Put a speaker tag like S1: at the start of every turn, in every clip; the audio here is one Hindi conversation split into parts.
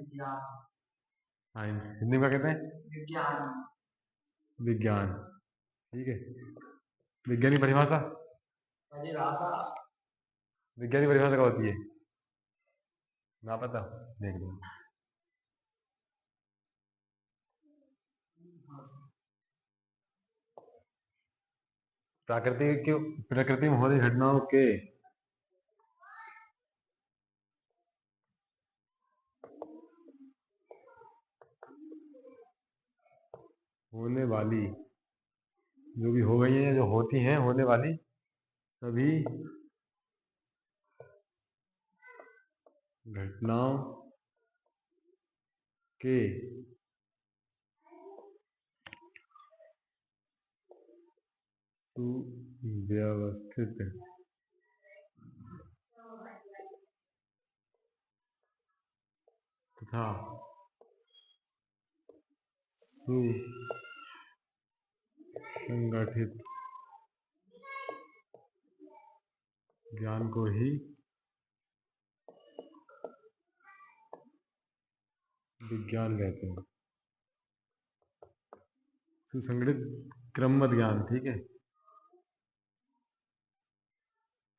S1: साइंस हिंदी में क्या कहते हैं? विज्ञान। ठीक है। विज्ञान की परिभाषा, विज्ञान की परिभाषा क्या होती है? ना पता? देख लो। प्रकृति में हो रही घटनाओं के होने वाली, जो भी हो गई है, जो होती हैं, होने वाली सभी घटनाओं के सुव्यवस्थित तथा सुसंगठित ज्ञान को ही विज्ञान कहते हैं। सुसंगठित क्रमबद्ध ज्ञान, ठीक है,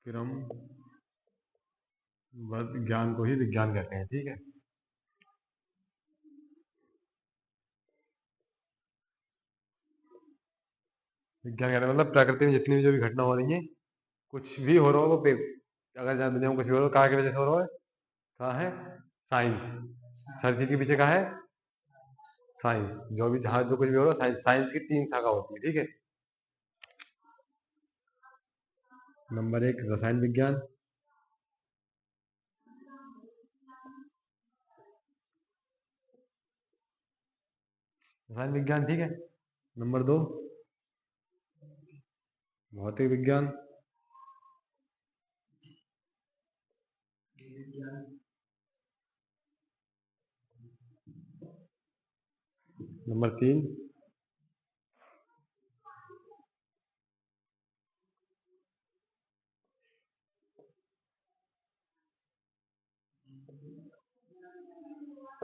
S1: क्रमबद्ध ज्ञान को ही विज्ञान कहते हैं। ठीक है। विज्ञान कहते हैं मतलब प्रकृति में जितनी भी जो भी घटना हो रही है, कुछ भी हो रहा हो वो अगर जहाँ दुनिया में कुछ भी हो रहा हो, कहाँ की वजह से हो रहा है? कहाँ है? साइंस। हर चीज के पीछे कहाँ है? साइंस। जो भी जहाँ जो कुछ भी हो रहा है, साइंस। साइंस की 3 शाखा होती है। ठीक है। नंबर 1 रसायन विज्ञान, रसायन विज्ञान, ठीक है। नंबर 2 भौतिक विज्ञान, नंबर 3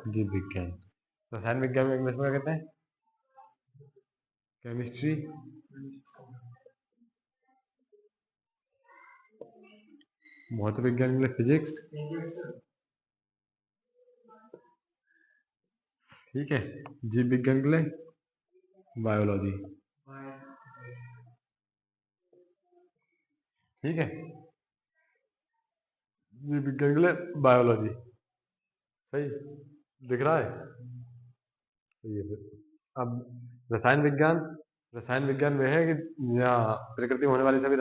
S1: जीव विज्ञान। रसायन विज्ञान में इंग्लिश में क्या कहते हैं? केमिस्ट्री। भौतिक विज्ञान में फिजिक्स। ठीक है। जीव विज्ञान के लिए बायोलॉजी। ठीक है। जीव विज्ञान के लिए बायोलॉजी। सही दिख रहा है? सही है फिर। अब रसायन विज्ञान में है कि यहाँ प्रकृति में होने वाली सभी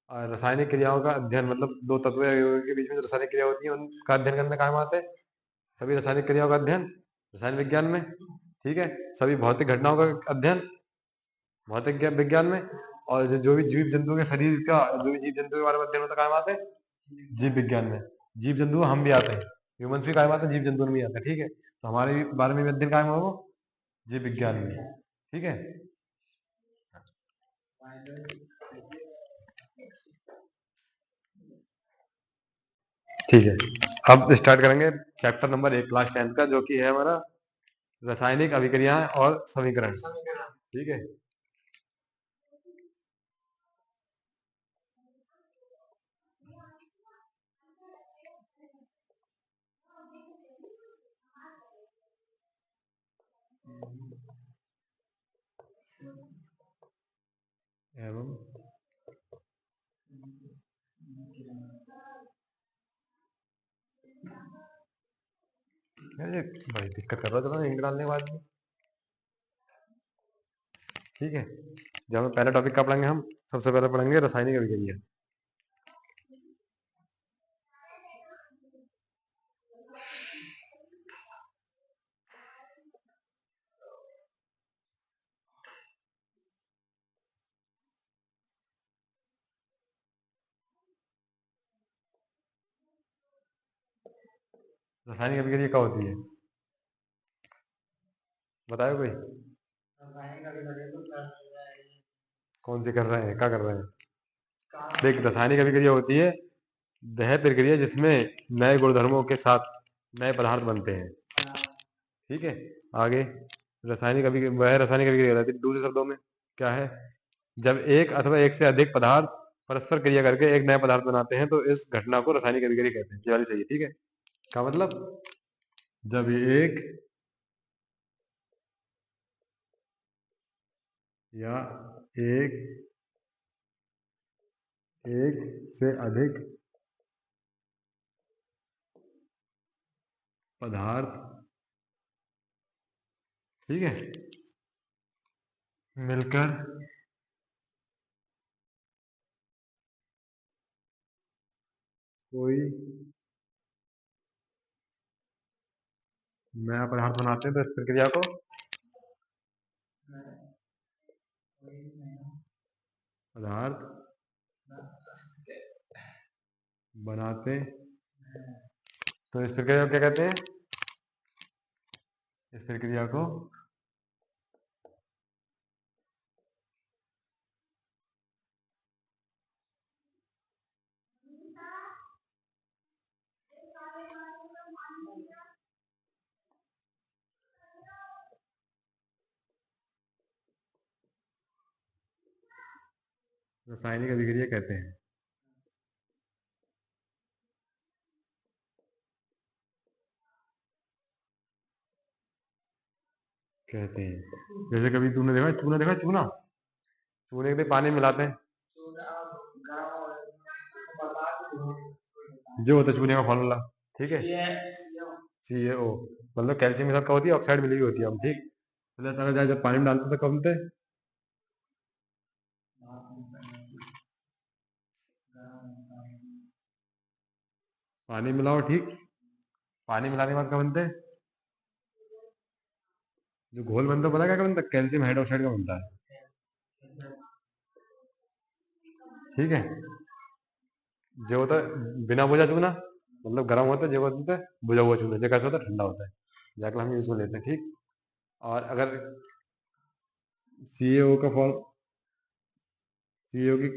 S1: रासायनिक क्रियाओं का अध्ययन, मतलब दो तत्वों के बीच में जो रासायनिक क्रिया होती है उनका अध्ययन करने काम आते हैं। सभी रासायनिक क्रियाओं का अध्ययन रसायन विज्ञान में। ठीक है। सभी भौतिक घटनाओं का अध्ययन भौतिक विज्ञान में। और जो भी जीव जंतु के शरीर का, जो भी जीव जंतु के बारे में अध्ययन होता है, काम आते हैं जीव विज्ञान में। जीव जंतु हम भी आते हैं, ह्यूमंस भी काम आते हैं, जीव जंतु में भी आते हैं। ठीक है। तो हमारे भी बारे में भी अध्ययन काम है वो जीव विज्ञान में। ठीक है। ठीक है। अब स्टार्ट करेंगे चैप्टर नंबर 1 क्लास 10 का, जो कि है हमारा रासायनिक अभिक्रियाएं और समीकरण। ठीक है। एवं ये भाई दिक्कत कर रहा था इंक डालने के बाद में। ठीक है। जब हम पहले टॉपिक का पढ़ेंगे, हम सबसे पहले पढ़ेंगे रासायनिक अभिक्रिया। रासायनिक अभिक्रिया क्या होती है? बताओ कोई। कौन सी कर रहे हैं, क्या कर रहे हैं? देख, रासायनिक अभिक्रिया होती है वह प्रक्रिया जिसमें नए गुणधर्मों के साथ नए पदार्थ बनते हैं। ठीक है। आगे वह रासायनिक अभिक्रिया कहलाती है। दूसरे शब्दों में क्या है, जब एक अथवा एक से अधिक पदार्थ परस्पर क्रिया करके एक नया पदार्थ बनाते हैं तो इस घटना को रासायनिक अभिक्रिया कहते हैं। ये वाली सही है, ठीक है। का मतलब, जब एक या एक एक से अधिक पदार्थ, ठीक है, मिलकर कोई नया पदार्थ बनाते हैं तो इस प्रक्रिया को पदार्थ बनाते, तो इस प्रक्रिया को क्या कहते हैं? इस प्रक्रिया को रासायनिक अभिक्रिया कहते हैं। कहते हैं, जैसे कभी तूने देखा चूना, देखा चूना, चूने के पानी मिलाते हैं, जो होता है चूने का फॉर्मूला, ठीक है, CaO, मतलब कैल्शियम के साथ क्या होती है, ऑक्साइड मिली हुई होती है, हम ठीक। मतलब अगर जब पानी में डालते तो कब मिलते हैं? पानी मिलाओ, ठीक, पानी मिलाने के बाद क्या बनते हैं? जो घोल बनता है पता है क्या बनता है? कैल्शियम हाइड्रोक्साइड का बनता है, ठीक है। जो होता है बिना बुझा चूना, मतलब गर्म होता है, जो होता है बुझा हुआ चूना, जो कैसा होता है, ठंडा होता है, जाकर हम यूज में लेते हैं, ठीक। और अगर CaO का फॉर्म, CaO की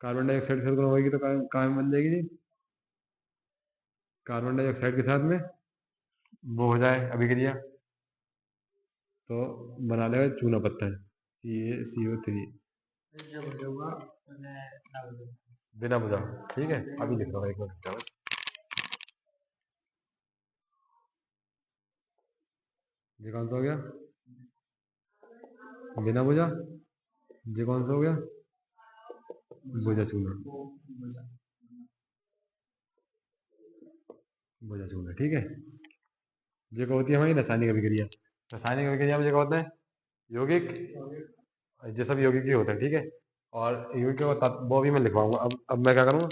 S1: कार्बन डाइऑक्साइड से अगर होगी तो कहाँ में बन जाएगी जी? कार्बन डाइऑक्साइड के साथ में वो हो जाए अभिक्रिया, तो बना लेगा चूना पत्थर, CaCO3, बिना बुझा, ठीक है। अभी लिख रहा हूँ, एक मिनट रुक जाओ बस। ये कौन सा हो गया? बिना बुझा। ये कौन सा हो गया? बुझा चूना, बुझा चूना, ठीक है। ये क्या होती है हमारी रासायनिक अभिक्रिया। रासायनिक अभिक्रिया में ये क्या होता है? यौगिक, ये सब यौगिक ही होते हैं, ठीक है। और यौगिक और तत्व वो भी मैं लिखवाऊंगा। अब मैं क्या करूँगा,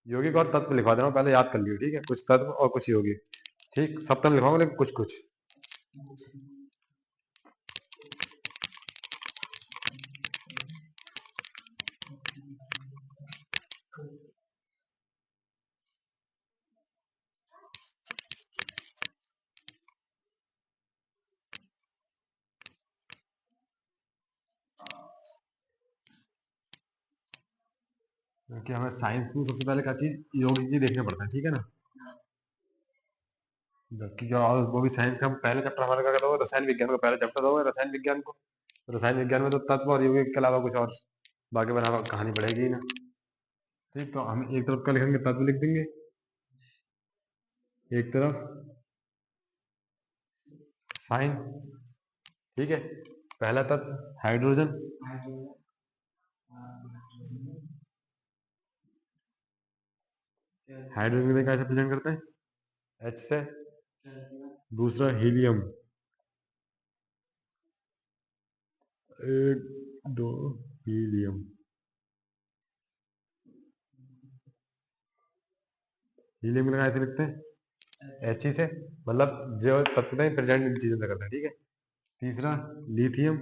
S1: यौगिक और तत्व लिखवा दे रहा हूँ, पहले याद कर लियो, ठीक है। कुछ तत्व और कुछ यौगिक, ठीक, सब तो नहीं लिखवाऊंगा लेकिन कुछ कुछ। क्योंकि हमें साइंस में सबसे पहले क्या चीज, यौगिक ही देखना पड़ता है, ठीक है ना। जबकि क्या, और वो भी साइंस का पहले चैप्टर हमारा क्या कहता होगा, रसायन विज्ञान का पहला चैप्टर होगा रसायन विज्ञान को। रसायन विज्ञान में तो तत्व और यौगिक के अलावा कुछ और बाकी बना कहानी पढ़ेगी ही ना, ठीक। तो हम एक तरफ का लिखेंगे, तत्व लिख देंगे, एक तरफ साइन, ठीक है। पहला तत्व हाइड्रोजन, हाइड्रोजन में कैसे प्रेजेंट करते हैं, H से। दूसरा हीलियम, एक, दो, हीलियम, हीलियम का कैसे लिखते हैं, He से, मतलब जो तत्व है प्रेजेंट इन चीजों से करते हैं, ठीक है। तीसरा लिथियम,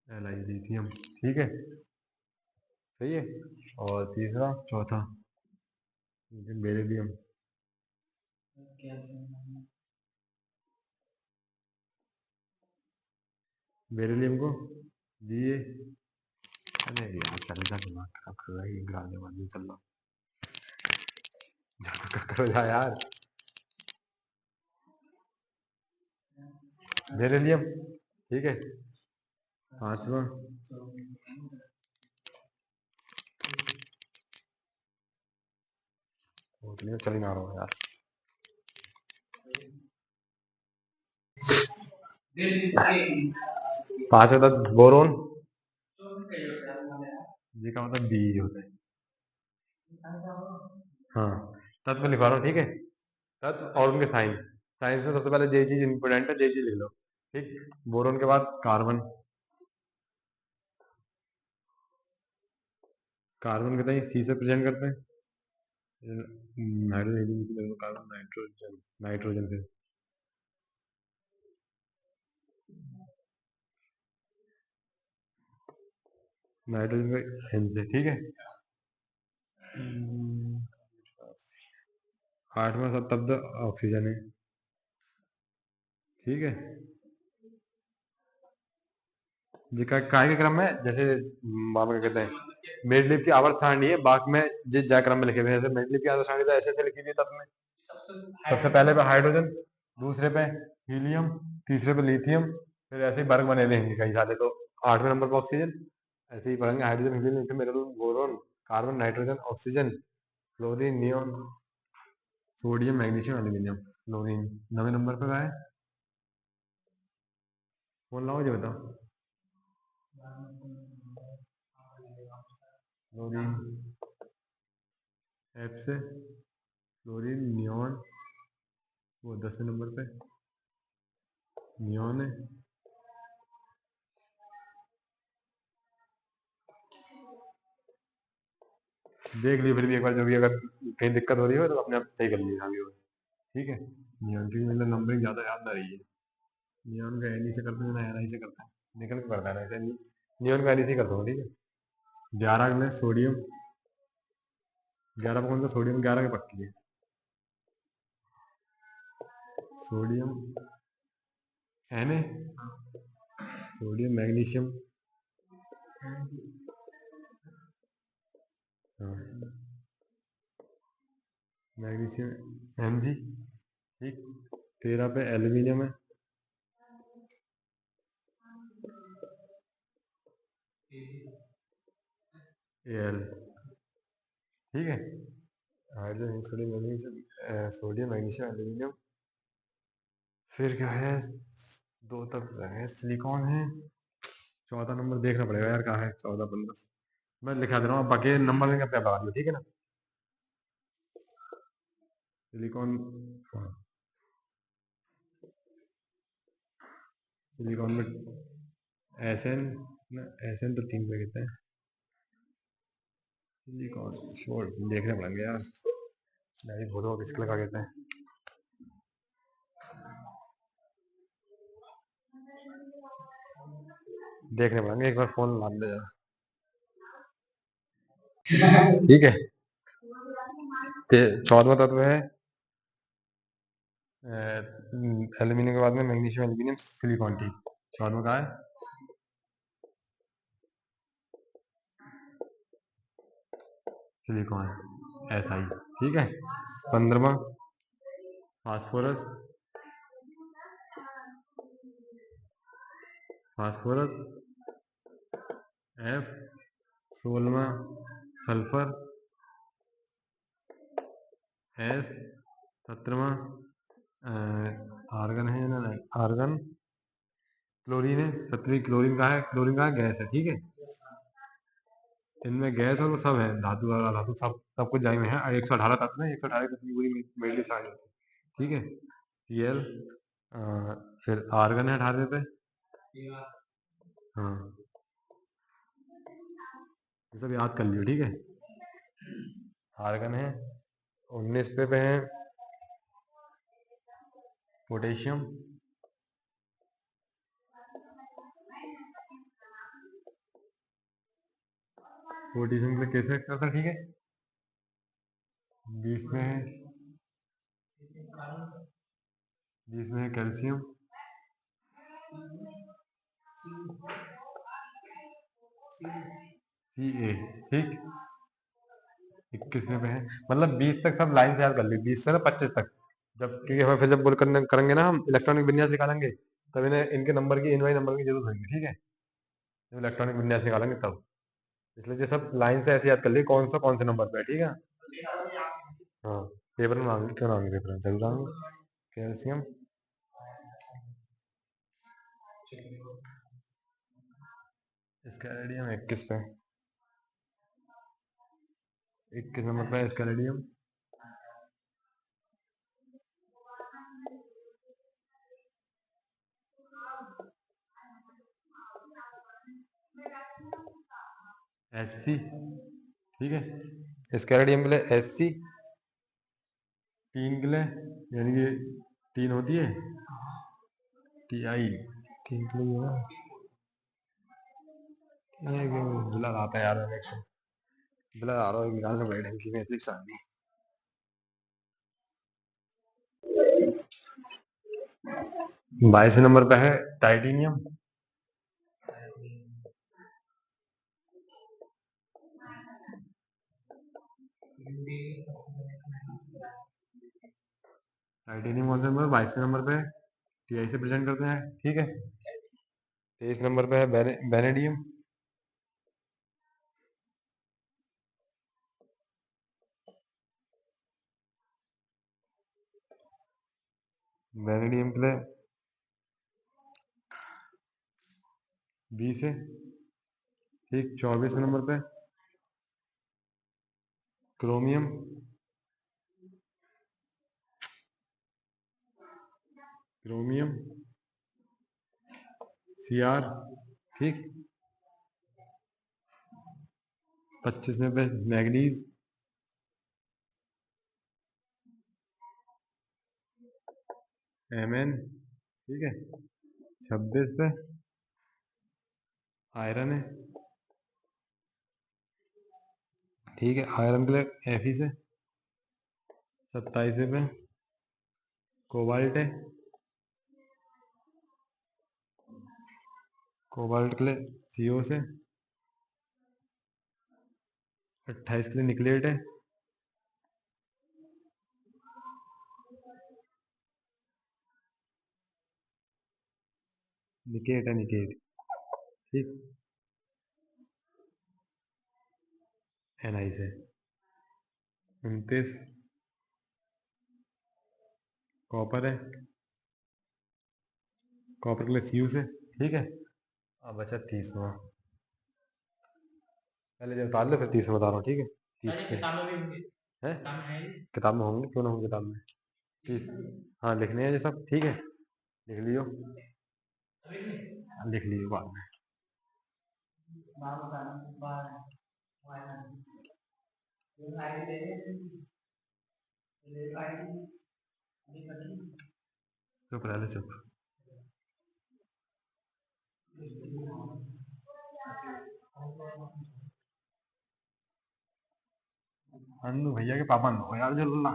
S1: Li, लिथियम, ठीक है, सही है। और तीसरा चौथा बेरिलियम, बेरिलियम को Ba, अरे यार चल जा, दिमाग खराब कर रहा है, ये गिराने वाली नहीं चल रहा। जा तो क्या करो, जा यार। मेरे लिए ठीक है। पांचवा। चल ही ना रहा हूँ यार। पांचवा तत्व बोरोन। जी का मतलब बी होता है। हाँ, तत्व लिखवा रहा हूँ ठीक है। तत्व और उनके साइन। साइंस में सबसे पहले जे चीज इंपोर्टेंट है, जे चीज लिख लो। ठीक। बोरोन के बाद कार्बन। कार्बन कहते हैं सी से प्रेजेंट करते हैं। Nitrogen, carbon, nitrogen. नाइट्रोजन फिर नाइट्रोजन का एन से ठीक है। हम्म, आठवां सब तब ऑक्सीजन है। ठीक है। जी का काय के क्रम में, जैसे मामा क्या कहते हैं, मेडलिप की आवर्त सारणी है, बाक में जिस जय क्रम में लिखे हुए हैं, जैसे मेडलिप की आवर्त सारणी तो ऐसे ऐसे लिखी हुई है तब में। सबसे पहले पे हाइड्रोजन, दूसरे पे हीलियम, तीसरे पे लिथियम, फिर ऐसे ही वर्ग बने हुए हैं कई सारे, तो आठवें नंबर पर ऑक्सीजन। ऐसे ही पढ़ेंगे, hydrogen, helium, lithium, beryllium, boron, carbon, nitrogen, oxygen, fluorine, neon, sodium, magnesium, aluminium, fluorine. नवे नंबर पर है। बोल रहा हूँ, जो बताओ। फ्लोरीन, एफ से फ्लोरीन, नियोन, वो 10वें नंबर पे नियोन है। देख लियो फिर भी एक बार, जो भी अगर कहीं दिक्कत हो रही हो तो अपने आप सही कर लियो अभी हो। ठीक है। नियोन की मतलब नंबरिंग ज्यादा याद ना रही है। नियोन का एन से करते हैं ना, एन से करता है, निकल के करता है ना ऐसे। नियोन का एन से करता हूँ ठीक है। 11 में सोडियम। 11 पर कौन सा, सोडियम 11 की पक्की है। सोडियम एन है। Sodium, magnesium. हाँ, मैग्नीशियम एम जी। ठीक। 13 पे एल्यूमिनियम है। A L. ठीक है। Hydrogen, sodium, magnesium, sodium, magnesium, aluminium. फिर क्या है, दो तक है, सिलिकॉन है। 14 नंबर देखना पड़ेगा यार, कहाँ है 14 15। मैं लिखा दे रहा हूँ, बाकी नंबर लेके अपने आप लगा दियो ठीक है ना। सिलिकॉन। हाँ, सिलिकॉन में एस एन, एस एन तो 3 पे कहते हैं। सिलिकॉन छोड़, देखने पड़ेंगे यार, मैं भी भूलो किसके लगा कहते हैं। देखने पड़ेंगे, एक बार फोन ला दे जरा। ठीक है। 14वां तत्व है एल्यूमिनियम के बाद में मैग्नीशियम, एल्यूमिनियम, सिलिकॉन। ठीक। 14वां का है सिलिकॉन, ऐसा ही। ठीक है। 15वां फास्फोरस। Phosphorus F. 16वां सल्फर एस। 17वां आर्गन है ना, आर्गन। क्लोरीन है। 17वीं क्लोरीन का है, क्लोरीन का है गैस है ठीक है। इनमें गैस और वो सब है, धातु और धातु सब सब कुछ जाए हुए हैं। 118 तत्व में 118 की पूरी मेनली सारी होती है। ठीक है। C L. फिर आर्गन है 18 पे। हाँ, ये सब याद कर लियो ठीक है। आर्गन है। 19 पे है पोटेशियम। पोटेशियम से कैसे करता है ठीक है। 20 में है, 20 में है कैल्शियम। सी ए। ठीक। 21वें पे है, मतलब 20 तक सब लाइन से याद कर ली, 20 से ना 25 तक। जब क्योंकि हमें फिर जब बोल करने करेंगे ना हम इलेक्ट्रॉनिक विन्यास निकालेंगे, तब इन्हें इनके नंबर की, इन वाई नंबर की जरूरत होगी, ठीक है, जब इलेक्ट्रॉनिक विन्यास निकालेंगे तब। इसलिए ये सब लाइन से ऐसे याद कर लिए कौन से नंबर पे है, ठीक है। हाँ, पेपर में मांगे, क्यों ना मांगे, पेपर में जरूर आएंगे। कैल्शियम, इसका रेडियम 21 पे, 21 नंबर पे है इसका रेडियम। SC, ठीक है, इसका रेडियम के लिए SC। 3 के लिए, यानी कि 3 होती है TI। 3 के लिए ये क्यों ब्लर आता है यार, ब्लर आ रहा है, निकालना पड़ेगा ढंग की, मैं इतनी सारी। 22 नंबर पे है टाइटेनियम। टाइटेनियम कौन से नंबर, 22वें नंबर पे TI से प्रेजेंट करते हैं, ठीक है। 23 नंबर पे है बेनेडियम। बेनेडियम के लिए 20 है, ठीक। 24 नंबर पे क्रोमियम। क्रोमियम Cr, ठीक। 25वें पे मैग्नीज। Mn, ठीक है। 26 पे आयरन है, ठीक है, आयरन के लिए Fe से। 27वें पे कोबाल्ट है, कोबाल्ट के लिए CO से। 28 के लिए निकलेट है, निकेट है, निकेट, ठीक। Ni से। 29 कॉपर है, कॉपर के लिए Cu से, ठीक है। अब बचा 30वां, पहले जो उतार लो फिर 30वां बता रहा हूँ, ठीक है। 30 पे है, किताब में होंगे, क्यों ना होंगे किताब में। 30, हाँ लिखने हैं ये सब, ठीक है, लिख लियो। हाँ, लिख लियो बाद में। चुप रह ले, चुप। अन्नू भैया के पापा नो यार जल्ला,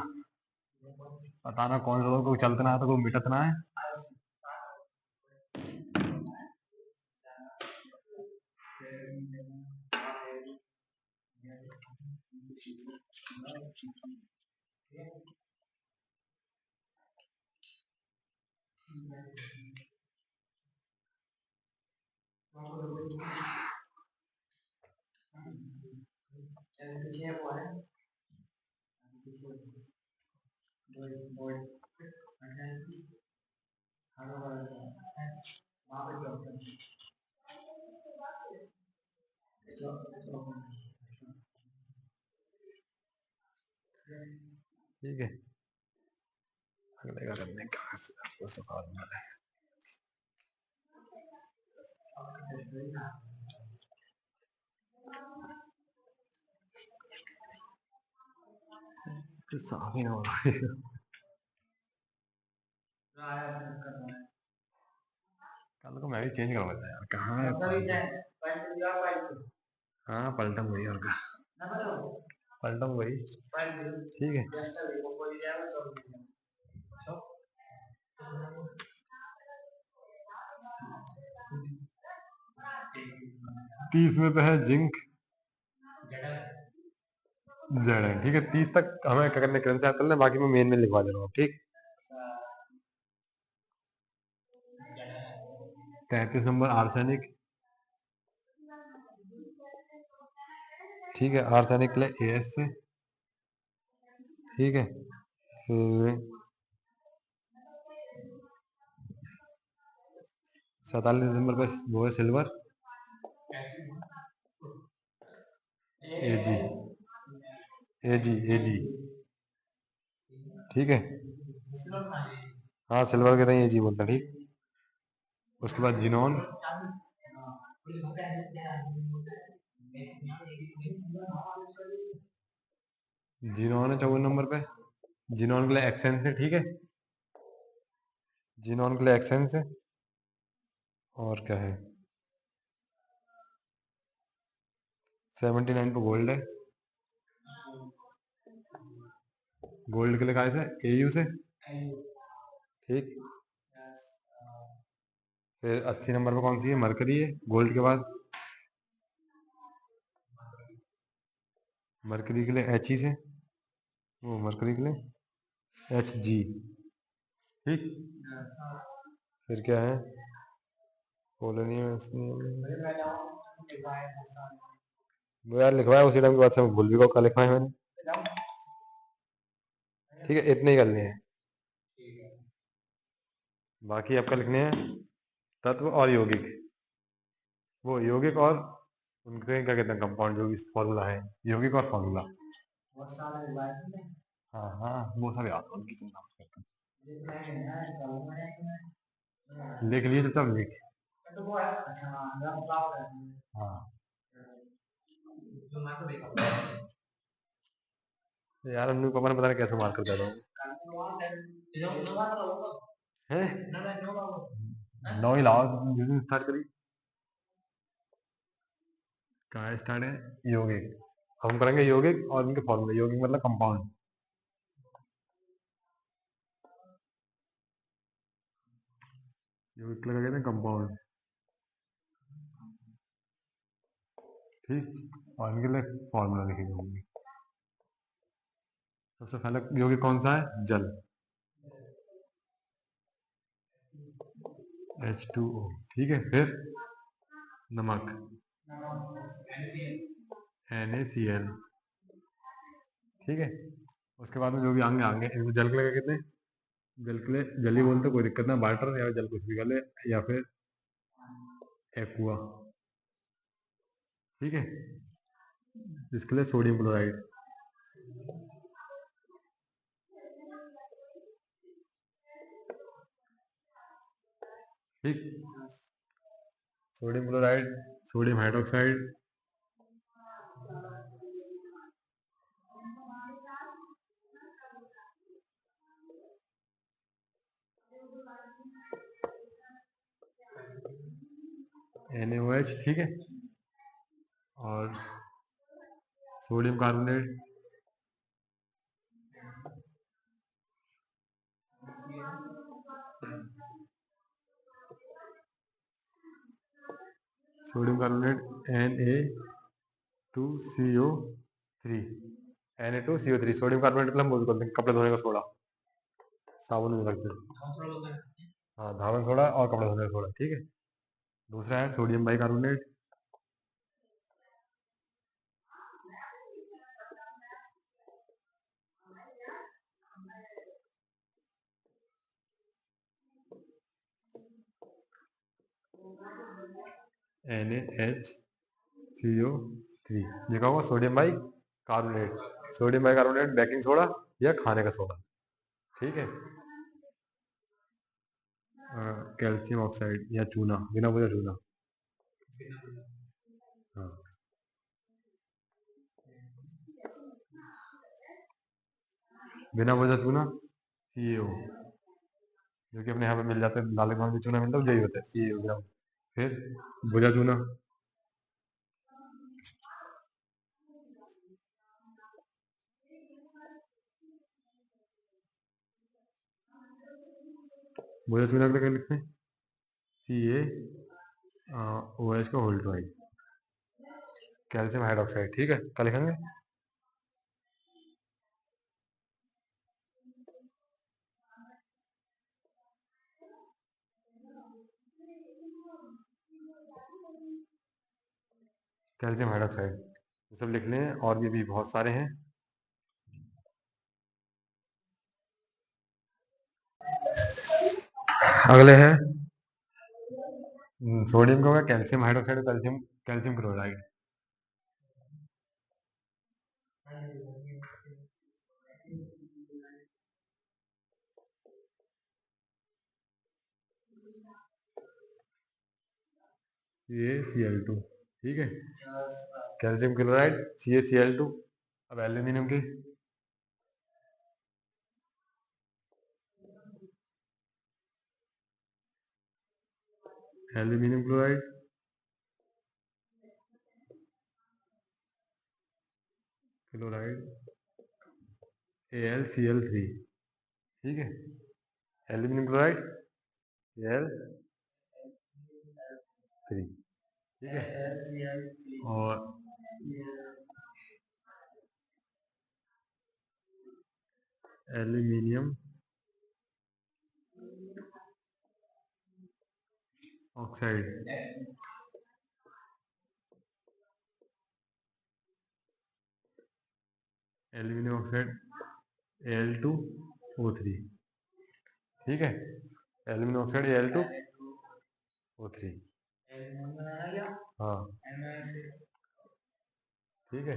S1: पता ना कौन सा को चलता ना है तो कोई मिटत ना है। ठीक है, अगले का करने कहाँ से आपको सिखा दूंगा। तो साफ ही ना हो रहा है। कल को मैं भी चेंज करवा था यार, कहाँ है। हाँ पलटम वही, और का पलटम वही, ठीक है। 30 में पे है जिंक। जेड है, ठीक है। 30 तक हमें क्या करने क्रम से याद कर लें, बाकी मैं मेन में लिखवा दे रहा हूँ, ठीक। 33 नंबर आर्सेनिक, ठीक है। आर्सेनिक के लिए AS से, ठीक है। फिर 47 नंबर पे वो है सिल्वर, AG, AG, ठीक है। हाँ, सिल्वर के लिए AG बोलता है, ठीक। उसके बाद जिनोन, जिनोन है 54 नंबर पे। जिनोन के लिए एक्सेंस है, ठीक है। जिनोन के लिए एक्सेंस है। और क्या है, 79 पे गोल्ड है। गोल्ड के लिए कहा से AU से, ठीक। फिर 80 नंबर पे कौन सी है, मरकरी है गोल्ड के बाद। मरकरी के लिए HE से, वो मरकरी के लिए HG, ठीक। फिर क्या है, पोलोनियम, वो यार लिखवाया उसी टाइम के बाद से मैं भूल भी गया क्या लिखवाया मैंने, ठीक है। इतने ही करने हैं, बाकी आपका लिखने हैं तत्व और यौगिक। वो यौगिक और उनके क्या कहते हैं, कंपाउंड जो भी फॉर्मूला है, यौगिक और फॉर्मूला। हाँ हाँ, वो सब याद है, उनकी चिंता मत करना। लिख लिए तो तब लिख। हाँ यार, उन्हीं को पता नहीं कैसे मार कर दे रहा हूँ। 9 ही लाओ जिस दिन स्टार्ट करी। कहाँ स्टार्ट है, यौगिक। हम करेंगे यौगिक और उनके फॉर्मूले। यौगिक मतलब कंपाउंड, यौगिक लगा कहते हैं कंपाउंड, ठीक। और इनके लिए फॉर्मूला लिखेंगे होंगे। सबसे पहले यौगिक कौन सा है, जल, H2O, ठीक है। फिर नमक, NaCl, ठीक है। उसके बाद में जो भी आगे आगे इनको जल के लगा कहते हैं। जल के लिए जल ही बोलते, कोई दिक्कत ना, वाटर या जल कुछ भी कर ले, या फिर एक्वा, ठीक है। इसके लिए सोडियम क्लोराइड, ठीक। Sodium chloride, sodium hydroxide, NaOH, ठीक है। और sodium carbonate, sodium carbonate Na2CO3, Na2CO3। Sodium carbonate को हम वो भी बोलते हैं कपड़े धोने का सोडा, साबुन में रखते हैं। हाँ, धावन सोडा और कपड़े धोने का सोडा, ठीक है। दूसरा है सोडियम बाइकार्बोनेट, NaHCO3। ये क्या होगा, sodium by carbonate. Sodium by carbonate baking soda या खाने का सोडा, ठीक है। कैल्शियम ऑक्साइड या चूना, बिना वजह चूना, हाँ। बिना वजह चूना CaO, जो कि अपने यहाँ पे मिल जाते हैं, लाल कलर में चूना मिलता है, यही होता है CaO ग्राम। फिर भुजा चूना, भुजा चूना के लिए क्या लिखते हैं, CaOH का होल ट्वाइस, कैल्शियम हाइड्रोक्साइड, ठीक है। क्या लिखेंगे, कैल्शियम हाइड्रोक्साइड, ये सब लिख लें, और भी बहुत सारे हैं। अगले हैं सोडियम का होगा calcium hydroxide, calcium calcium chloride. ये Cl2, ठीक है, कैल्शियम क्लोराइड CaCl2। अब एल्यूमिनियम की, एल्यूमिनियम क्लोराइड, क्लोराइड AlCl3, ठीक है, एल्यूमिनियम क्लोराइड Al3, ठीक है, और aluminium oxide, aluminium oxide Al2O3, ठीक है, एल्यूमिनियम ऑक्साइड Al2O3, हाँ, ठीक है।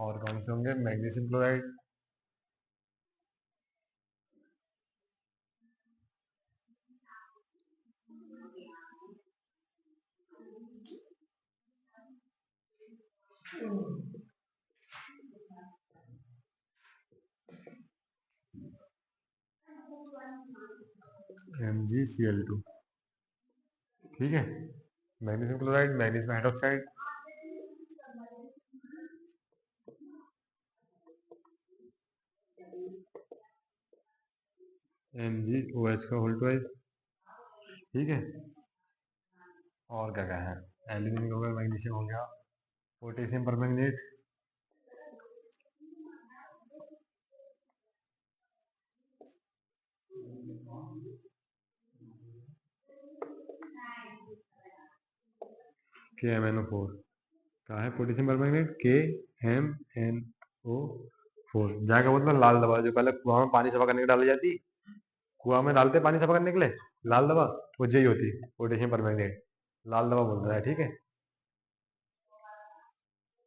S1: और कौन से होंगे, मैग्नीशियम क्लोराइड, MgCl2, ठीक है, magnesium chloride, magnesium hydroxide, MgOH का होल ट्वाइस, ठीक है। और क्या क्या है, एल्यूमिनियम हो गया, मैग्नीशियम हो गया, पोटेशियम परमैंगनेट, KMnO4, कहा है पोटेशियम परमैंगनेट KMnO4, जाएगा मतलब लाल दवा, जो पहले कुआं में पानी सफा करने के डाली जाती, कुआं में डालते पानी सफा करने के लिए लाल दवा, वो यही होती पोटेशियम परमैंगनेट, लाल दवा बोलता है, ठीक है।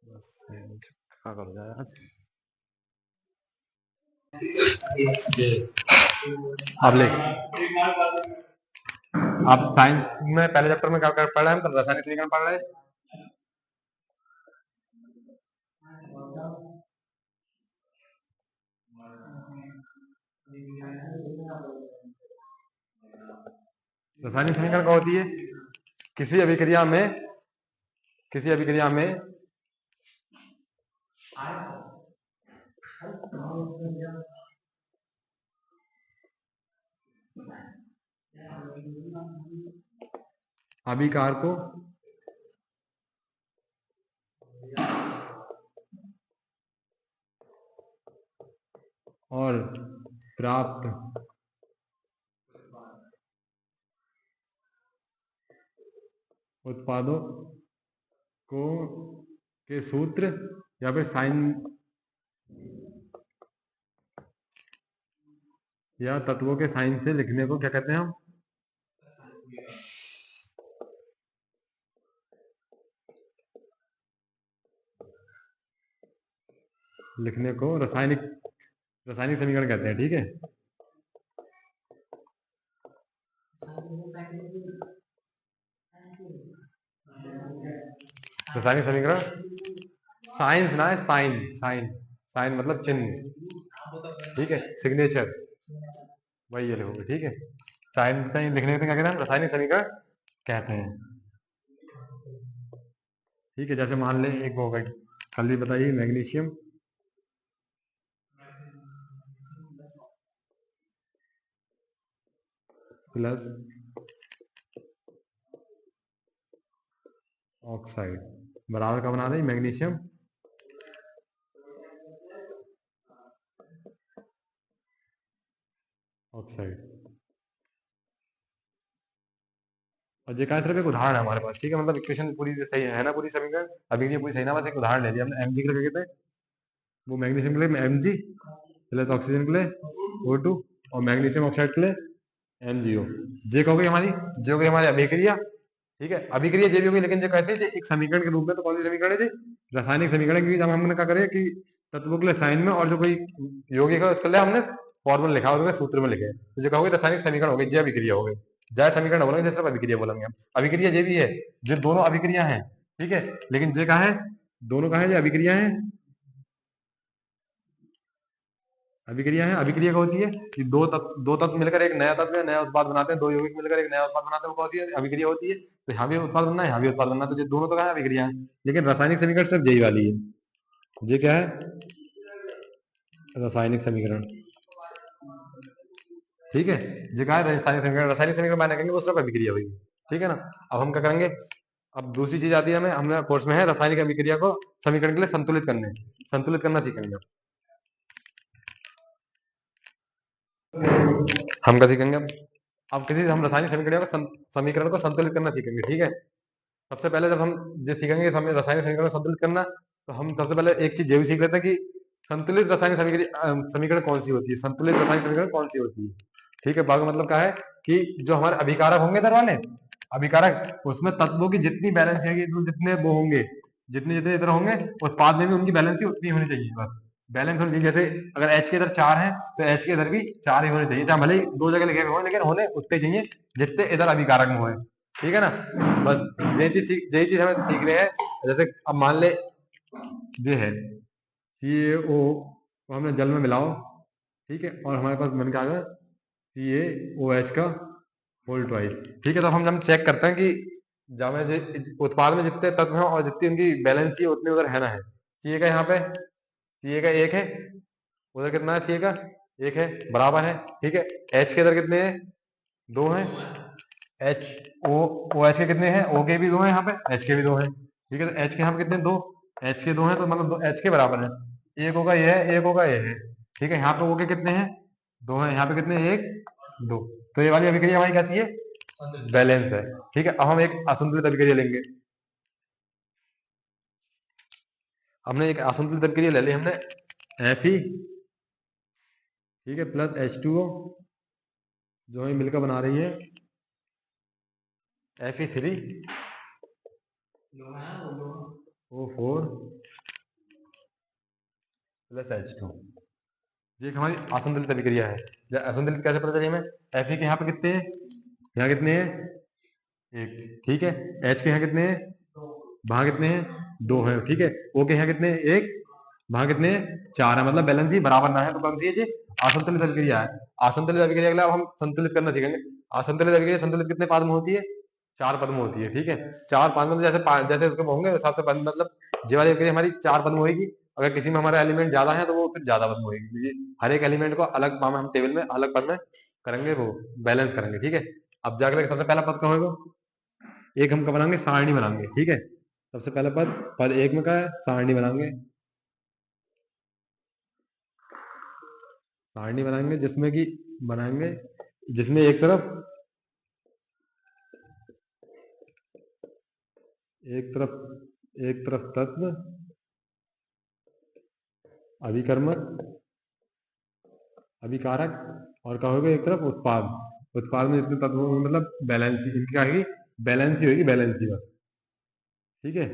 S1: बस क्या कर जाए अब ले, आप साइंस में पहले चैप्टर में क्या पढ़ रहे हैं, हम रासायनिक समीकरण पढ़ रहे हैं। रासायनिक समीकरण क्या होती है, किसी अभिक्रिया में, किसी अभिक्रिया में अभिकार को और प्राप्त उत्पादों को के सूत्र या फिर साइन या तत्वों के साइन से लिखने को क्या कहते हैं हम, लिखने को रासायनिक रासायनिक समीकरण कहते हैं, ठीक है। रासायनिक समीकरण, साइंस ना है, साइन साइन साइन मतलब चिन्ह, ठीक है, सिग्नेचर, वही ये लिखोगे, ठीक है। साइन लिखने के क्या कहते हैं, रासायनिक समीकरण कहते हैं, ठीक है। जैसे मान लें एक वो हो गई, कल भी बताइए, मैग्नीशियम प्लस ऑक्साइड बराबर का बना दें मैग्नीशियम ऑक्साइड, और ये का सिर्फ एक उदाहरण है हमारे पास, ठीक है, मतलब इक्वेशन पूरी सही है ना, पूरी समीकरण अभी ये पूरी सही ना, बस एक उदाहरण ले लिया हमने। Mg के लिए कहते हैं, वो मैग्नीशियम के लिए Mg प्लस ऑक्सीजन के लिए O2 और मैग्नीशियम ऑक्साइड के लिए MgO। जे हो गई हमारी, जे हो गई हमारी अभिक्रिया, ठीक है, अभिक्रिया जे भी होगी, लेकिन जो कहते हैं एक समीकरण के रूप में, तो कौन सी समीकरण है जी? रासायनिक समीकरण, क्योंकि जब हमने क्या करे कि तत्वों के लिए साइन में और जो कोई यौगिक है उसके लिए हमने फॉर्मूला लिखा, उसमें सूत्र में लिखे, तो जो कहोगे रासायनिक समीकरण हो गई, जय अभिक्रिया हो गई। जय समीकरण बोलेंगे, सिर्फ अभिक्रिया बोलेंगे हम। अभिक्रिया जे भी है, जो दोनों अभिक्रिया है, ठीक है, लेकिन जे का है, दोनों का है, जो अभिक्रिया है, अभिक्रिया है, अभिक्रिया क्या होती है कि दो तत्व मिलकर एक नया तत्व या नया उत्पाद बनाते हैं, दो यौगिक मिलकर एक नया उत्पाद बनाते हैं, वो कौन सी अभिक्रिया होती है? तो यहाँ भी उत्पाद बनना है, यहाँ भी उत्पाद बनना है, तो ये दोनों तो क्या है, अभिक्रिया है। लेकिन रासायनिक समीकरण सिर्फ यही वाली है। ये क्या है? रासायनिक समीकरण, ठीक है। ये क्या है? रासायनिक समीकरण। रासायनिक समीकरण माने कहेंगे वो सिर्फ अभिक्रिया हुई, ठीक है ना। अब हम क्या करेंगे, अब दूसरी चीज आती है हमें, हमने कोर्स में है रासायनिक अभिक्रिया को समीकरण के लिए संतुलित करना सीखेंगे। हम क्या सीखेंगे अब किसी हम रासायनिक समीकरण को समीकरण को संतुलित करना सीखेंगे, ठीक है। सबसे पहले जब हम ये सीखेंगे रासायनिक समीकरण को संतुलित करना, तो हम सबसे पहले एक चीज ये भी सीख लेते हैं कि संतुलित रासायनिक समीकरण कौन सी होती है, संतुलित रासायनिक समीकरण कौन सी होती है, ठीक है। भाग मतलब क्या है कि जो हमारे अभिकारक होंगे इधर वाले अभिकारक, उसमें तत्वों की जितनी बैलेंस होगी, जितने वो होंगे, जितने जितने इधर होंगे, उत्पाद में भी उनकी बैलेंस उतनी होनी चाहिए, बस बैलेंस होनी चाहिए। जैसे अगर एच के इधर 4 है, तो एच के इधर भी 4 ही होने चाहिए, चाहे भले ही दो जगह लिखे हुए हों, लेकिन होने उतने चाहिए जितने इधर अभिकारक में हुए, ठीक है ना। बस यही चीज हमें सीख रहे हैं। जैसे अब मान ले ये है CaO को हमने जल में मिलाओ, ठीक है, और हमारे पास बन के आ गया CaOH का होल ट्वाइस, ठीक है। तो हम चेक करते हैं कि जब में उत्पाद में जितने तत्व हैं और जितनी उनकी बैलेंस है उतनी उधर है ना है। सी ए का यहाँ पे सी ए का एक है, उधर कितना है? सी ए का एक है, बराबर है, ठीक है। एच के इधर कितने हैं? दो हैं। एच ओ ओ एच के कितने हैं? ओ के भी दो हैं, यहाँ पे एच के भी दो हैं, ठीक है। तो एच के यहाँ पे कितने? दो। एच के दो हैं, तो मतलब दो एच के बराबर है। एक होगा ये है, एक होगा ये है, ठीक है। यहाँ पे ओ के कितने हैं? दो हैं। यहाँ पे कितने? एक, दो। तो ये वाली अभिक्रिया हमारी कैसी है? बैलेंस है, ठीक है। अब हम एक असंतुलित अभिक्रिया लेंगे। हमने एक असंतुलित अभिक्रिया ले ली हमने, Fe, ठीक है, प्लस H2O, जो हमें मिलकर बना रही है Fe3O4 प्लस H2। ये एक हमारी असंतुलित अभिक्रिया है। असंतुलित कैसे पता चली हमें? Fe के यहाँ पे कितने हैं? यहाँ कितने हैं? एक, ठीक है। H के यहाँ कितने हैं? वहां कितने हैं? दो हैं, ठीक है। O के यहाँ कितने हैं? एक, वहां कितने हैं? चार है, मतलब बैलेंस ही बराबर ना है, तो कौन सी है जी? असंतुलित अभिक्रिया है। असंतुलित अभिक्रिया के लिए अब हम संतुलित करना सीखेंगे। असंतुलित अभिक्रिया संतुलित कितने पाद में होती है? चार पद में होती है, ठीक है। चार पाद में जैसे जैसे उसके होंगे हिसाब से पद, मतलब ये वाली अभिक्रिया हमारी चार पद में होगी। अगर किसी में हमारा एलिमेंट ज्यादा है तो वो फिर ज्यादा पद में होगी, क्योंकि हर एक एलिमेंट को अलग पाम हम टेबल में अलग पद में करेंगे, वो बैलेंस करेंगे, ठीक है। अब जाकर सबसे पहला पद कहाँ होगा? एक हम कब बनाएंगे? सारणी बनाएंगे, ठीक है। सबसे पहला पद, पद एक में क्या है? सारणी बनाएंगे। सारणी बनाएंगे जिसमें कि बनाएंगे जिसमें एक तरफ तत्व, अभिकर्मक, अभिकारक, और क्या होगा? एक तरफ उत्पाद। उत्पाद में जितने तत्व होंगे, मतलब बैलेंस, इनकी क्या होगी? बैलेंस ही होगी, बैलेंस ही बस, ठीक है।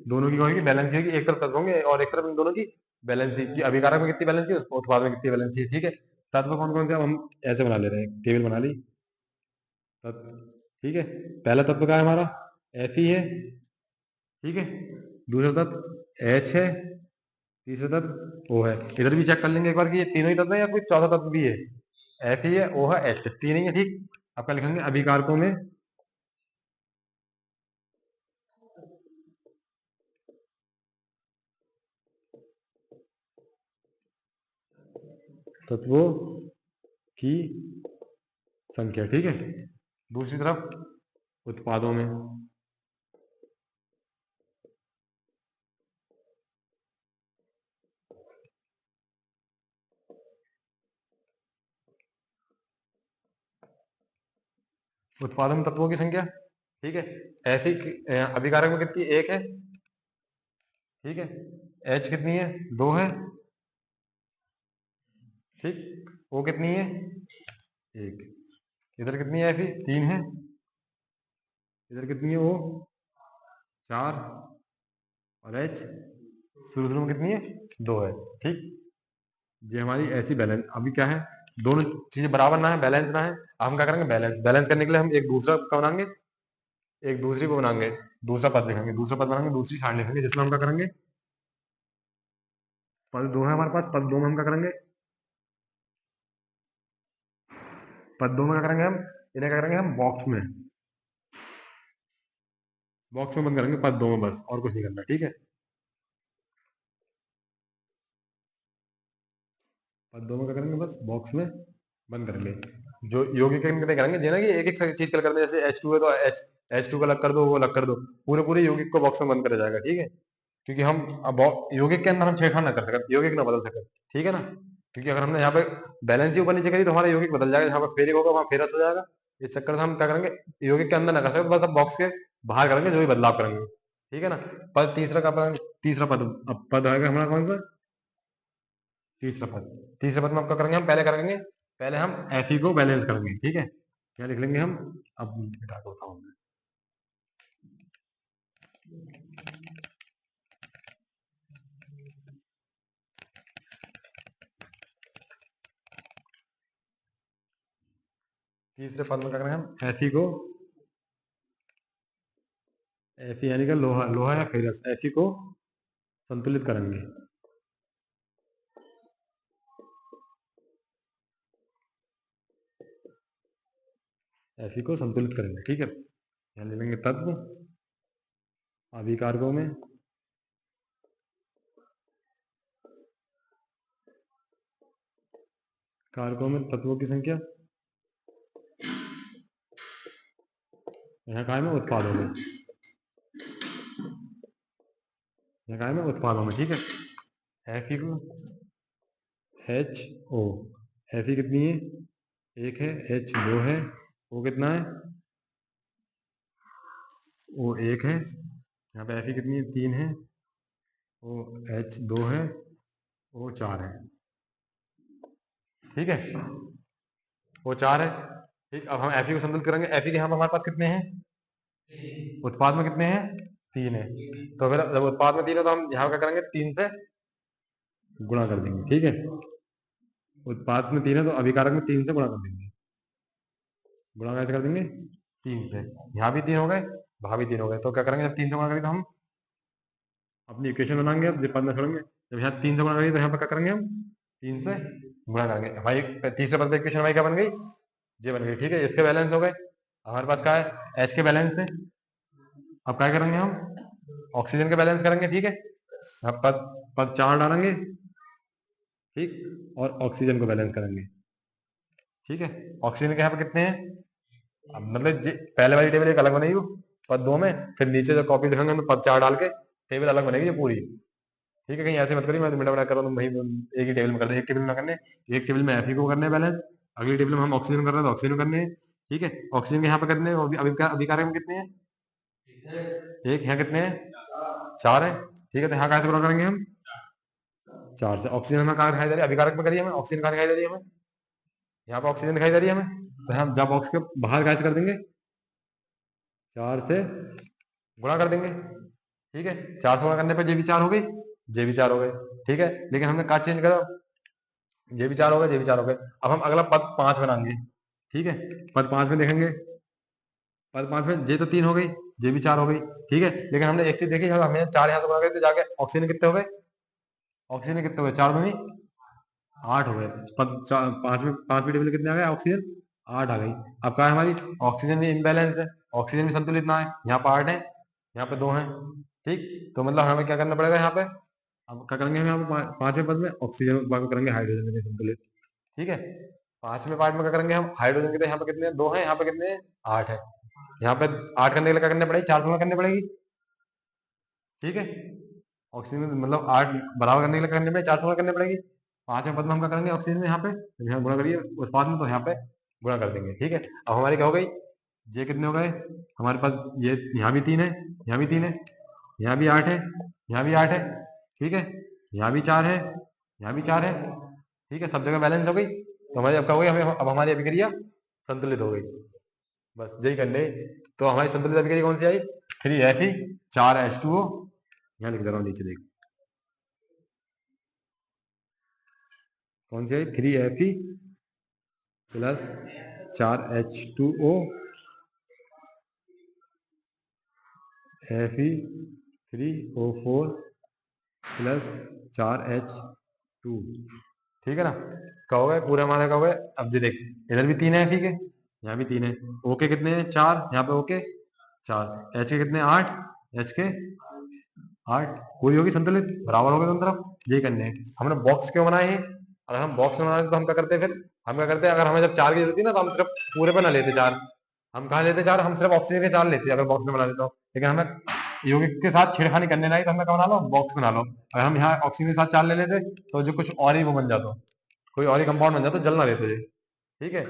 S1: दोनों की क्या होगी? बैलेंस ही होगी। एक तरफ तत्व होंगे और एक तरफ इन दोनों की बैलेंस ही, अभिकारक में कितनी बैलेंस है, उत्पाद में कितनी बैलेंस है, ठीक है। तत्व कौन कौन से? अब हम ऐसे बना ले रहे हैं, टेबल बना ली तत्व, ठीक है। पहला तत्व का है हमारा Fe है, ठीक है। दूसरा तत्व H है, तीसरा तत्व O है। इधर भी चेक कर लेंगे एक बार कि ये तीनों ही तत्व है या कोई चौथा तत्व भी है। Fe है, O है, H, तीन ही है, ठीक। आपका लिखेंगे अभिकारकों में तत्वों की संख्या, ठीक है। दूसरी तरफ उत्पादों में, उत्पादन तत्वों की संख्या, ठीक है। एफ अभिकारक में कितनी, एक है, ठीक है। एच कितनी है, दो है, ठीक। ओ कितनी है, एक। इधर कितनी है, एफ तीन है। इधर कितनी है, ओ चार। और एच शुरू शुरू में कितनी है, दो है, ठीक। ये हमारी ऐसी बैलेंस, अभी क्या है, दोनों चीजें बराबर ना है, बैलेंस ना है। अब हम क्या करेंगे, बैलेंस बैलेंस करने के लिए हम एक दूसरा का बनाएंगे, एक दूसरी को बनाएंगे, दूसरा पद लिखेंगे, दूसरा पद बनाएंगे, दूसरी सारणी लिखेंगे, जिसमें हम क्या करेंगे, पद दो है हमारे पास, पद दो में हम क्या करेंगे, पद दो में क्या करेंगे हम, इन्हें क्या करेंगे हम बॉक्स में, बॉक्स में बंद करेंगे पद दो में, बस और कुछ नहीं करना, ठीक है। पद दो में क्या करेंगे, बस बॉक्स में बंद करेंगे। जो यौगिक के अंदर करेंगे जे ना कि एक एक चीज कल कर दे, जैसे H2 है तो H2 का अलग कर दो, वो अलग कर दो, पूरे पूरे यौगिक को बॉक्स में बंद करा जाएगा, ठीक है। क्योंकि हम अब यौगिक के अंदर हम छेड़छाड़ ना कर सकते, यौगिक ना बदल सकते, ठीक है ना। क्योंकि अगर हमने यहाँ पे बैलेंस ही ऊपर नीचे करी तो हमारा यौगिक बदल जाएगा, जहाँ पे फेरिक होगा वहां फेरस हो जाएगा। इस चक्कर से हम क्या करेंगे, यौगिक के अंदर ना कर सकते, बस अब बॉक्स के बाहर करेंगे जो भी बदलाव करेंगे, ठीक है ना। पद तीसरा का पद, तीसरा पद, अब पद आएगा हमारा कौन सा, तीसरा पद। तीसरे पद में अब क्या करेंगे, हम पहले करेंगे, पहले हम एफ ई को बैलेंस करेंगे, ठीक है। क्या लिख लेंगे हम, अब मिटा के बताऊं मैं। तीसरे पद में क्या करेंगे हम, एफ ई को, एफ ई यानी कि लोहा, लोहा या फेरस, एफ ई को संतुलित करेंगे, एफ ई को संतुलित करेंगे, ठीक है। यहाँ ले लेंगे तत्व, अभिकारकों में कारकों में तत्वों की संख्या, यहाँ काय में उत्पादों में, यहाँ काय में उत्पादों में, ठीक है। एफ ई को एच ओ, एफ ई कितनी है, एक है, एच दो है, ओ कितना है, ओ एक है। यहाँ पे एफ ई कितनी है, तीन है, ओ एच दो है, ओ चार है, ठीक है। ओ चार है, ठीक। अब हम एफ ई को संतुलित करेंगे, एफ ई के यहाँ पे हमारे पास कितने हैं, उत्पाद में कितने हैं, तीन है। तो अगर जब उत्पाद में तीन है तो हम यहाँ क्या करेंगे, तीन से गुणा कर देंगे, ठीक है। उत्पाद में तीन है तो अभिकारक में तीन से गुणा कर देंगे, गुणा कैसे कर देंगे, तीन से। यहाँ भी तीन हो गए, वहां भी तीन हो गए, तो क्या करेंगे, जब तीन से गुणा करेंगे तो हम अपनी इक्वेशन बनाएंगे, अब पद में छोड़ेंगे। जब यहाँ तीन से गुणा करेंगे तो यहाँ पर क्या करेंगे हम, तीन से गुणा करेंगे, हमारी तीसरे पद पे इक्वेशन हमारी क्या बन गई, ये बन गई, ठीक है। इसके बैलेंस हो गए, हमारे पास क्या है, एच के बैलेंस है। अब क्या करेंगे हम, ऑक्सीजन के बैलेंस करेंगे, ठीक है। अब पद पद चार डालेंगे, ठीक, और ऑक्सीजन को बैलेंस करेंगे, ठीक है। ऑक्सीजन के यहाँ पे कितने हैं, अब मतलब पहले वाली टेबल एक अलग बनेगी वो, पद दो में, फिर नीचे जब कॉपी लिखेंगे तो पद चार डाल के टेबल अलग बनेगी ये पूरी, ठीक है। कहीं ऐसे मत करिए, मैं तो मिटा मिटा कर रहा हूँ, वही एक ही टेबल में कर दे, एक टेबल में करने, एक टेबल में एफ को करने बैलेंस, अगली टेबल में हम ऑक्सीजन कर रहे हैं तो ऑक्सीजन करने हैं, ठीक है। ऑक्सीजन के यहाँ पे करने हैं, अभिकारक में कितने हैं, एक, यहाँ कितने हैं, चार है, ठीक है। तो यहाँ कैसे गुणा करेंगे हम, चार से। ऑक्सीजन हमें कहाँ दिखाई दे रही है, अभिकारक में करिए हमें, ऑक्सीजन कहाँ दिखाई दे रही है हमें, यहाँ पे ऑक्सीजन दिखाई दे रही है हमें, तो हम जब बॉक्स के बाहर कैसे कर देंगे, चार से गुणा कर देंगे, ठीक है। चार से गुणा करने पर ये भी चार हो गई, ये भी चार हो गए, ठीक है। लेकिन हमने कहा चेंज करा, ये भी चार हो गए, ये भी चार हो गए। अब हम अगला पद पांच बनाएंगे, ठीक है। पद पांच में देखेंगे, पद पांच में ये तो तीन हो गई, ये भी चार हो गई, ठीक है। लेकिन हमने एक चीज देखी, जब हमने चार यहाँ से गुणा करे तो जाके ऑक्सीजन कितने हो गए, ऑक्सीजन कितने हो गए, चार दूनी आठ हो गए। पांचवी टेबल कितने आ गए, ऑक्सीजन आठ आ गई। अब क्या है, हमारी ऑक्सीजन भी इम्बैलेंस है, ऑक्सीजन भी संतुलित ना है, यहाँ पे आठ है, यहाँ पे दो है, ठीक। तो मतलब हमें क्या करना पड़ेगा यहाँ पे, अब क्या करेंगे हम यहाँ पे पांचवें पद में ऑक्सीजन को करेंगे हाइड्रोजन के संतुलित, ठीक है। पांचवें पार्ट में क्या करेंगे हम, हाइड्रोजन के, तो यहाँ पे कितने हैं, दो है, यहाँ पे कितने हैं, आठ है। यहाँ पे आठ करने के लिए क्या करना पड़ेगी, चार से गुणा करनी पड़ेगी, ठीक है। ऑक्सीजन मतलब आठ बराबर करने के लिए करनी पड़ेगी, चार से गुणा करनी पड़ेगी। पांचवें पद में हम क्या करेंगे, ऑक्सीजन में यहाँ पे, तो यहाँ गुणा करिए उस पाद में, तो यहाँ पे गुणा कर देंगे, ठीक है। अब हमारी क्या हो गई, ये कितने हो गए हमारे पास? ये यहाँ भी 3 है, यहाँ भी 3 है, यहाँ भी 8 है, यहाँ भी 8 है, ठीक है, यहाँ भी 4 है, यहाँ भी 4 है, ठीक है, सब जगह बैलेंस हो गई। तो हमारी अब क्या हो गई, हमें अब हमारी अभिक्रिया संतुलित हो गई। बस यही करने। तो हमारी संतुलित अभिक्रिया कौन सी आई? 3Fe 4H2O। यहाँ लिख दे रहा हूँ नीचे, देख कौन सी आई? 3Fe plus 4H2O Fe3O4 plus 4H2। ठीक है ना? कहोगे पूरे हमारे कहोगे। अब जी देख, इधर भी 3 है ठीक है, यहाँ भी 3 है। ओके कितने हैं? 4, यहाँ पे ओके 4, एच के कितने? 8, एच के 8। पूरी होगी संतुलित, बराबर हो गए दोनों तरफ। यही करने हैं। हमने बॉक्स क्यों बनाए हैं? अगर हम बॉक्स में बनाते तो हम क्या करते? फिर हम क्या करते? अगर हमें जब 4 की जरूरत थी ना, तो हम सिर्फ पूरे पे ना लेते 4। हम कहाँ लेते 4? हम सिर्फ ऑक्सीजन के 4 लेते अगर बॉक्स में बना देता हूँ। लेकिन हमें यौगिक के साथ छेड़खानी करने लगी तो हमें क्या बना लो? बॉक्स बना लो। अगर हम यहाँ ऑक्सीजन के साथ 4 ले लेते तो जो कुछ और ही वो बन जाता, कोई और ही कंपाउंड बन जाता, जल ना लेते। ठीक है।